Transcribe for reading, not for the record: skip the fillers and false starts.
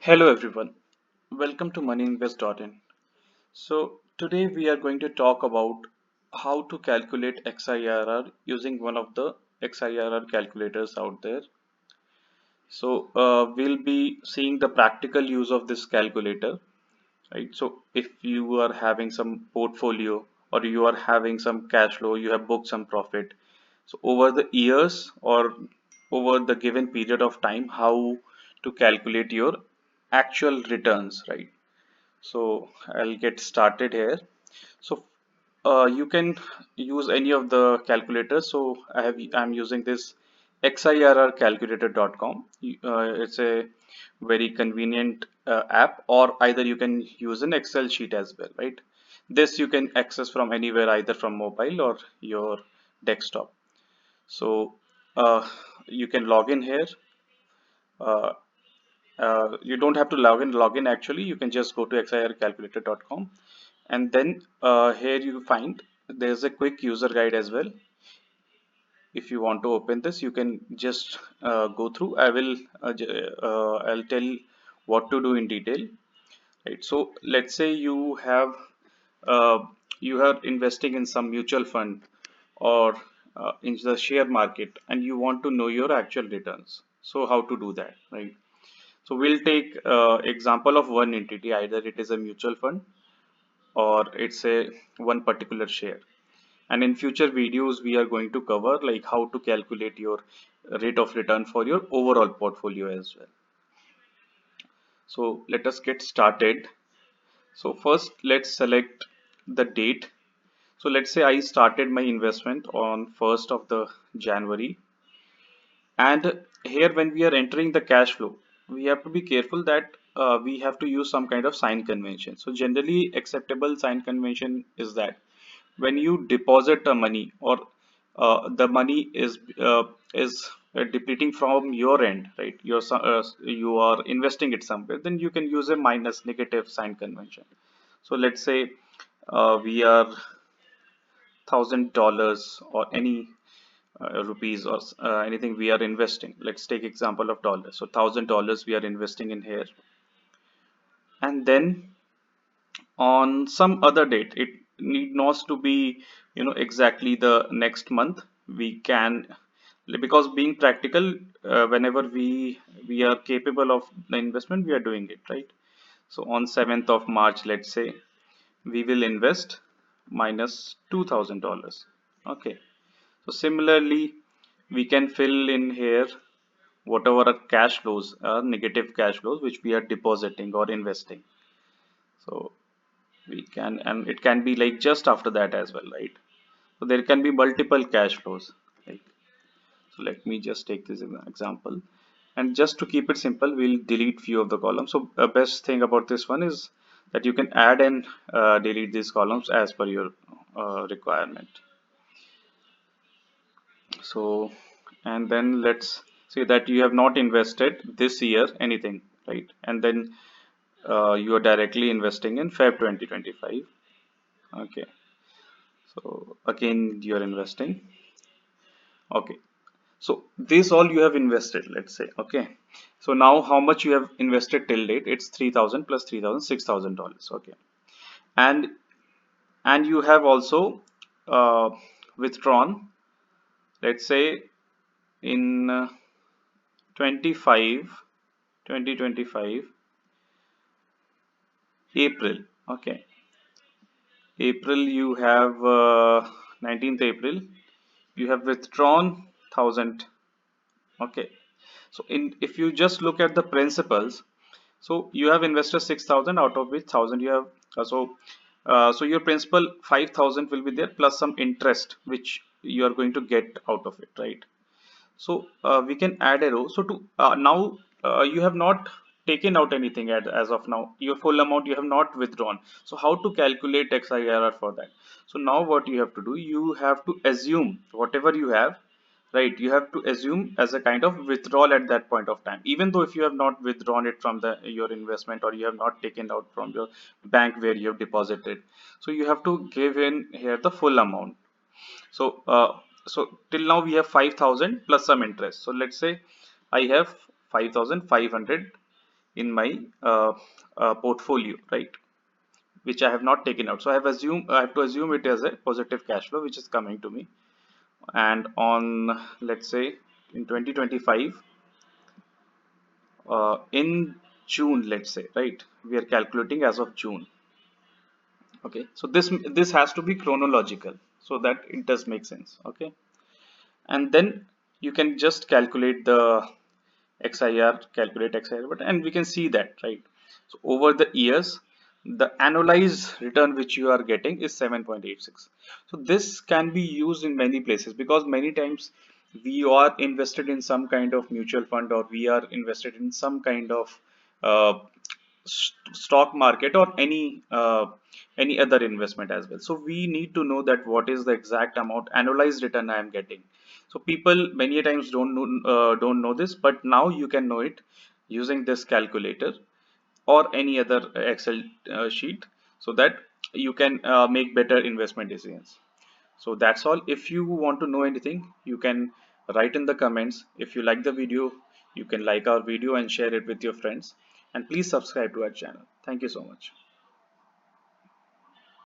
Hello everyone, welcome to moneyinvest.in. So today we are going to talk about how to calculate XIRR using one of the XIRR calculators out there. So we'll be seeing the practical use of this calculator, right? So if you are having some portfolio or you are having some cash flow, you have booked some profit. So over the years or over the given period of time, how to calculate your actual returns, right? So I'll get started here. So you can use any of the calculators. So I'm using this XIRRcalculator.com. It's a very convenient app, or either you can use an Excel sheet as well, right? This you can access from anywhere, either from mobile or your desktop. So you can log in here. Uh, you don't have to log in actually. You can just go to xircalculator.com, and then here you find there's a quick user guide as well. If you want to open this, you can just go through. I'll tell what to do in detail, right? So let's say uh, you are investing in some mutual fund or in the share market, and you want to know your actual returns. So how to do that, right? So we'll take example of one entity, either it is a mutual fund or it's a one particular share. And in future videos, we are going to cover like how to calculate your rate of return for your overall portfolio as well. So let us get started. So first, let's select the date. So let's say I started my investment on 1st of the January. And here, when we are entering the cash flow, we have to be careful that we have to use some kind of sign convention. So generally acceptable sign convention is that when you deposit the money, or the money is depleting from your end, right? You are investing it somewhere, then you can use a minus negative sign convention. So let's say we are $1,000 or any rupees or anything we are investing. Let's take example of dollars. So $1,000 we are investing in here, and then on some other date, it need not to be exactly the next month. We can, because being practical, whenever we are capable of the investment, we are doing it, right? So on 7th of March, let's say we will invest minus $2,000. Okay. So similarly, we can fill in here whatever our cash flows are, negative cash flows, which we are depositing or investing. So we can, and it can be like just after that as well, right? So there can be multiple cash flows, right? So let me just take this example, and just to keep it simple, we'll delete few of the columns. So the best thing about this one is that you can add and delete these columns as per your requirement. So, and then let's say that you have not invested this year anything, right? And then you are directly investing in Feb 2025. Okay. So again, you are investing. Okay. So this all you have invested, let's say. Okay. So now how much you have invested till date? It's 3,000 plus 3,000, $6,000. Okay. And you have also withdrawn, let's say in 2025 April. Okay. April, you have 19th April, you have withdrawn 1,000. Okay. So in, if you just look at the principles, so you have invested 6,000, out of which 1,000 you have, so your principal 5,000 will be there, plus some interest which you are going to get out of it, right? So we can add a row. So to now you have not taken out anything as of now. Your full amount you have not withdrawn. So how to calculate XIRR for that? So now what you have to do, you have to assume whatever you have, right? You have to assume as a kind of withdrawal at that point of time, even though if you have not withdrawn it from the your investment, or you have not taken out from your bank where you have deposited. So you have to give in here the full amount. So till now we have 5,000 plus some interest. So let's say I have 5,500 in my portfolio, right? Which I have not taken out. So I have to assume it as a positive cash flow which is coming to me. And on, let's say, in 2025, in June, let's say, right? We are calculating as of June. Okay, so this has to be chronological so that it does make sense. Okay, and then you can just calculate the XIR, calculate XIR, but and we can see that, right? So over the years, the annualized return which you are getting is 7.86. So this can be used in many places, because many times we are invested in some kind of mutual fund, or we are invested in some kind of uh, stock market, or any other investment as well. So we need to know that what is the exact amount annualized return I am getting. So people many times don't know this, but now you can know it using this calculator or any other Excel sheet, so that you can make better investment decisions. So that's all. If you want to know anything, you can write in the comments. If you like the video, you can like our video and share it with your friends. And please subscribe to our channel. Thank you so much.